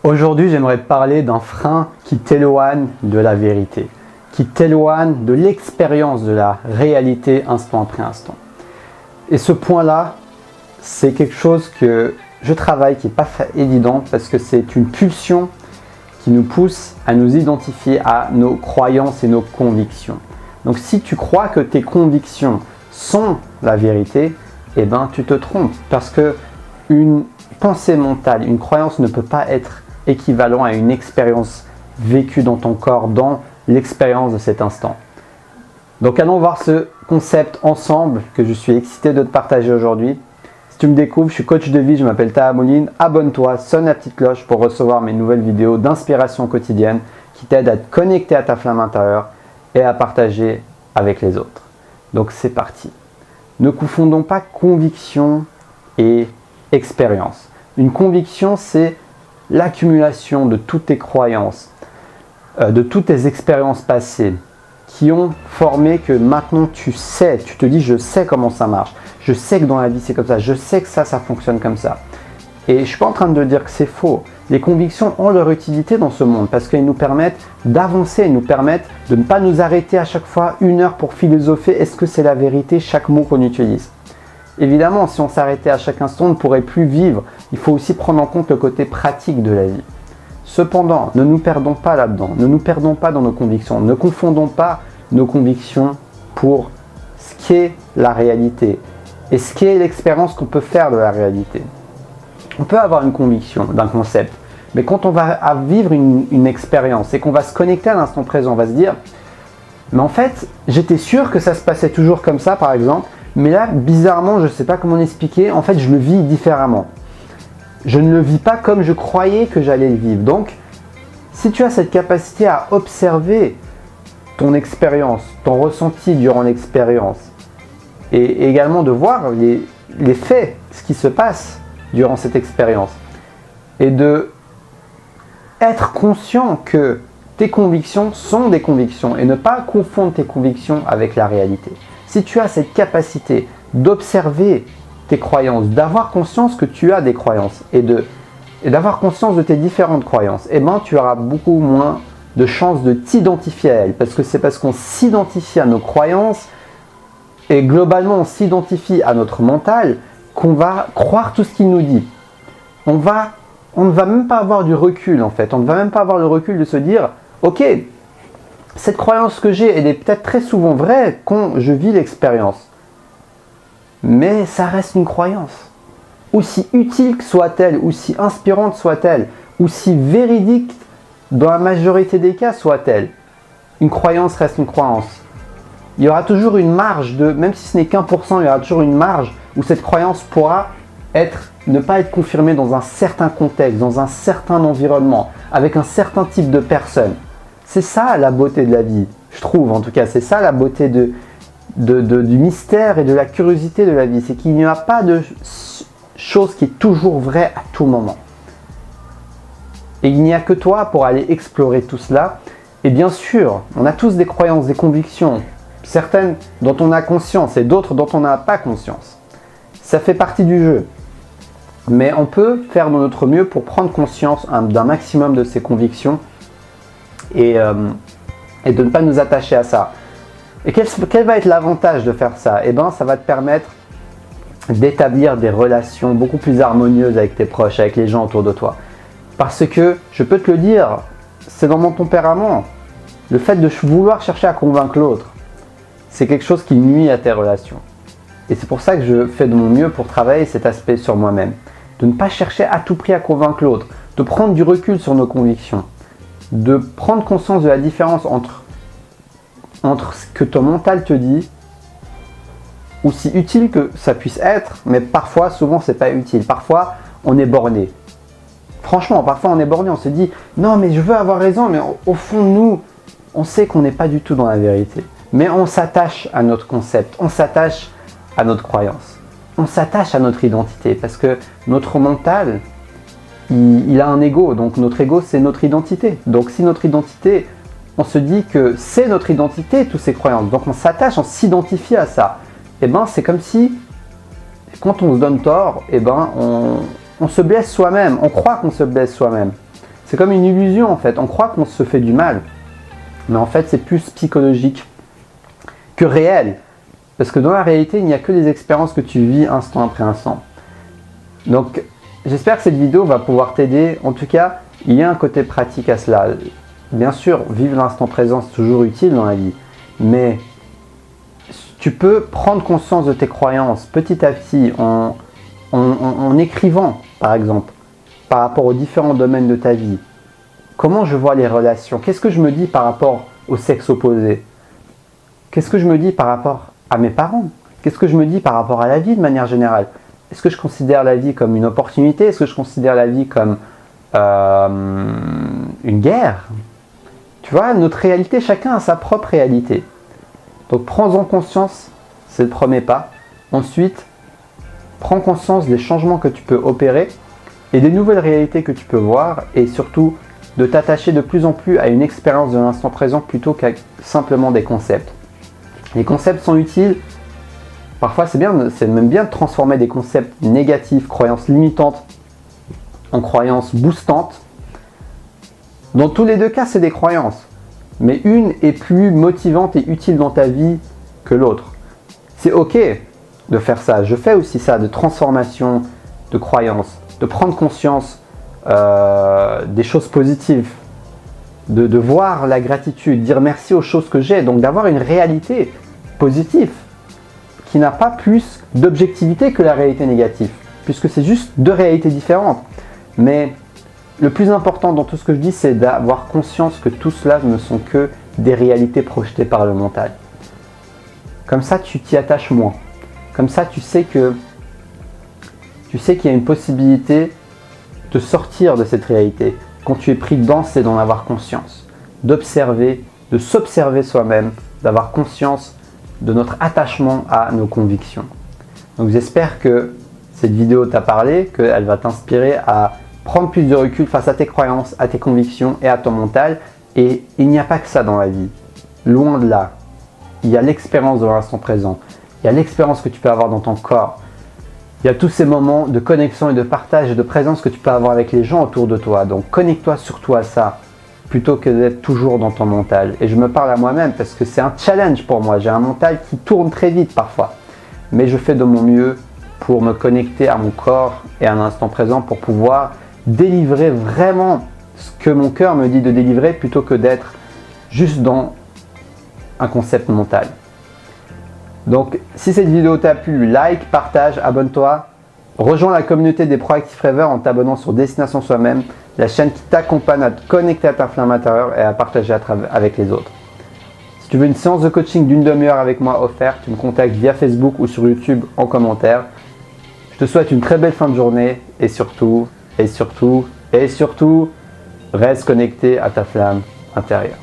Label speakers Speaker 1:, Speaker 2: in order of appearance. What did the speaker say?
Speaker 1: Aujourd'hui, j'aimerais parler d'un frein qui t'éloigne de la vérité, qui t'éloigne de l'expérience de la réalité instant après instant. Et ce point-là, c'est quelque chose que je travaille, qui n'est pas évident parce que c'est une pulsion qui nous pousse à nous identifier à nos croyances et nos convictions. Donc si tu crois que tes convictions sont la vérité, eh ben tu te trompes parce que une pensée mentale, une croyance ne peut pas être équivalent à une expérience vécue dans ton corps, dans l'expérience de cet instant. Donc allons voir ce concept ensemble que je suis excité de te partager aujourd'hui. Si tu me découvres, je suis coach de vie, je m'appelle Taha Mouline. Abonne-toi, sonne la petite cloche pour recevoir mes nouvelles vidéos d'inspiration quotidienne qui t'aident à te connecter à ta flamme intérieure et à partager avec les autres. Donc c'est parti. Ne confondons pas conviction et expérience. Une conviction, c'est l'accumulation de toutes tes croyances, de toutes tes expériences passées qui ont formé que maintenant tu sais, tu te dis je sais comment ça marche, je sais que dans la vie c'est comme ça, je sais que ça fonctionne comme ça. Et je ne suis pas en train de dire que c'est faux. Les convictions ont leur utilité dans ce monde parce qu'elles nous permettent d'avancer, elles nous permettent de ne pas nous arrêter à chaque fois 1 heure pour philosopher. Est-ce que c'est la vérité chaque mot qu'on utilise? Évidemment, si on s'arrêtait à chaque instant, on ne pourrait plus vivre. Il faut aussi prendre en compte le côté pratique de la vie. Cependant, ne nous perdons pas là-dedans. Ne nous perdons pas dans nos convictions. Ne confondons pas nos convictions pour ce qu'est la réalité et ce qu'est l'expérience qu'on peut faire de la réalité. On peut avoir une conviction d'un concept, mais quand on va vivre une expérience et qu'on va se connecter à l'instant présent, on va se dire « Mais en fait, j'étais sûr que ça se passait toujours comme ça, par exemple, mais là, bizarrement, je ne sais pas comment l'expliquer, en fait, je le vis différemment. Je ne le vis pas comme je croyais que j'allais le vivre. » Donc, si tu as cette capacité à observer ton expérience, ton ressenti durant l'expérience, et également de voir les faits, ce qui se passe durant cette expérience, et de être conscient que tes convictions sont des convictions, et ne pas confondre tes convictions avec la réalité. Si tu as cette capacité d'observer tes croyances, d'avoir conscience que tu as des croyances et d'avoir conscience de tes différentes croyances, eh ben, tu auras beaucoup moins de chances de t'identifier à elles. Parce que c'est parce qu'on s'identifie à nos croyances et globalement on s'identifie à notre mental qu'on va croire tout ce qu'il nous dit. On ne va même pas avoir du recul en fait. On ne va même pas avoir le recul de se dire « Ok, cette croyance que j'ai, elle est peut-être très souvent vraie quand je vis l'expérience. Mais ça reste une croyance. Aussi utile que soit-elle, aussi inspirante soit-elle, aussi véridique dans la majorité des cas soit-elle, une croyance reste une croyance. Il y aura toujours une marge de, même si ce n'est qu'1%, il y aura toujours une marge où cette croyance pourra ne pas être confirmée dans un certain contexte, dans un certain environnement, avec un certain type de personne. C'est ça la beauté de la vie, je trouve en tout cas. C'est ça la beauté du mystère et de la curiosité de la vie. C'est qu'il n'y a pas de chose qui est toujours vraie à tout moment. Et il n'y a que toi pour aller explorer tout cela. Et bien sûr, on a tous des croyances, des convictions, certaines dont on a conscience et d'autres dont on n'a pas conscience. Ça fait partie du jeu. Mais on peut faire de notre mieux pour prendre conscience d'un maximum de ces convictions et de ne pas nous attacher à ça. Et quel va être l'avantage de faire ça? Eh bien, ça va te permettre d'établir des relations beaucoup plus harmonieuses avec tes proches, avec les gens autour de toi. Parce que, je peux te le dire, c'est dans mon tempérament. Le fait de vouloir chercher à convaincre l'autre, c'est quelque chose qui nuit à tes relations. Et c'est pour ça que je fais de mon mieux pour travailler cet aspect sur moi-même. De ne pas chercher à tout prix à convaincre l'autre, de prendre du recul sur nos convictions, de prendre conscience de la différence entre ce que ton mental te dit, aussi utile que ça puisse être, mais parfois, souvent, c'est pas utile. Parfois, on est borné. Franchement, parfois, on est borné. On se dit, non, mais je veux avoir raison, mais au fond, nous, on sait qu'on n'est pas du tout dans la vérité. Mais on s'attache à notre concept, on s'attache à notre croyance, on s'attache à notre identité, parce que notre mental, il a un ego, donc notre ego, c'est notre identité. Donc si notre identité, on se dit que c'est notre identité, toutes ces croyances, donc on s'attache, on s'identifie à ça, et ben c'est comme si, quand on se donne tort, et ben on se blesse soi-même, on croit qu'on se blesse soi-même. C'est comme une illusion en fait. On croit qu'on se fait du mal, mais en fait c'est plus psychologique que réel. Parce que dans la réalité, il n'y a que les expériences que tu vis instant après instant. Donc j'espère que cette vidéo va pouvoir t'aider. En tout cas, il y a un côté pratique à cela. Bien sûr, vivre l'instant présent, c'est toujours utile dans la vie. Mais tu peux prendre conscience de tes croyances petit à petit en écrivant, par exemple, par rapport aux différents domaines de ta vie. Comment je vois les relations? Qu'est-ce que je me dis par rapport au sexe opposé? Qu'est-ce que je me dis par rapport à mes parents? Qu'est-ce que je me dis par rapport à la vie de manière générale? Est-ce que je considère la vie comme une opportunité? Est-ce que je considère la vie comme une guerre? Tu vois, notre réalité, chacun a sa propre réalité. Donc prends-en conscience, c'est le premier pas. Ensuite, prends conscience des changements que tu peux opérer et des nouvelles réalités que tu peux voir, et surtout de t'attacher de plus en plus à une expérience de l'instant présent plutôt qu'à simplement des concepts. Les concepts sont utiles. Parfois, c'est même bien de transformer des concepts négatifs, croyances limitantes, en croyances boostantes. Dans tous les deux cas, c'est des croyances. Mais une est plus motivante et utile dans ta vie que l'autre. C'est ok de faire ça. Je fais aussi ça, de transformation de croyances, de prendre conscience des choses positives, de voir la gratitude, dire merci aux choses que j'ai, donc d'avoir une réalité positive qui n'a pas plus d'objectivité que la réalité négative, puisque c'est juste deux réalités différentes. Mais le plus important dans tout ce que je dis, c'est d'avoir conscience que tout cela ne sont que des réalités projetées par le mental. Comme ça, tu t'y attaches moins. Comme ça, tu sais qu'il y a une possibilité de sortir de cette réalité. Quand tu es pris dedans, c'est d'en avoir conscience, d'observer, de s'observer soi-même, d'avoir conscience de notre attachement à nos convictions. Donc j'espère que cette vidéo t'a parlé, qu'elle va t'inspirer à prendre plus de recul face à tes croyances, à tes convictions et à ton mental. Et il n'y a pas que ça dans la vie. Loin de là. Il y a l'expérience de l'instant présent. Il y a l'expérience que tu peux avoir dans ton corps. Il y a tous ces moments de connexion et de partage et de présence que tu peux avoir avec les gens autour de toi. Donc connecte-toi surtout à ça, plutôt que d'être toujours dans ton mental. Et je me parle à moi-même parce que c'est un challenge pour moi. J'ai un mental qui tourne très vite parfois. Mais je fais de mon mieux pour me connecter à mon corps et à l'instant présent pour pouvoir délivrer vraiment ce que mon cœur me dit de délivrer plutôt que d'être juste dans un concept mental. Donc si cette vidéo t'a plu, like, partage, abonne-toi, rejoins la communauté des Proactive Rêveurs en t'abonnant sur Destination Soi-même, la chaîne qui t'accompagne à te connecter à ta flamme intérieure et à partager avec les autres. Si tu veux une séance de coaching d'une demi-heure avec moi offerte, tu me contactes via Facebook ou sur YouTube en commentaire. Je te souhaite une très belle fin de journée et surtout, reste connecté à ta flamme intérieure.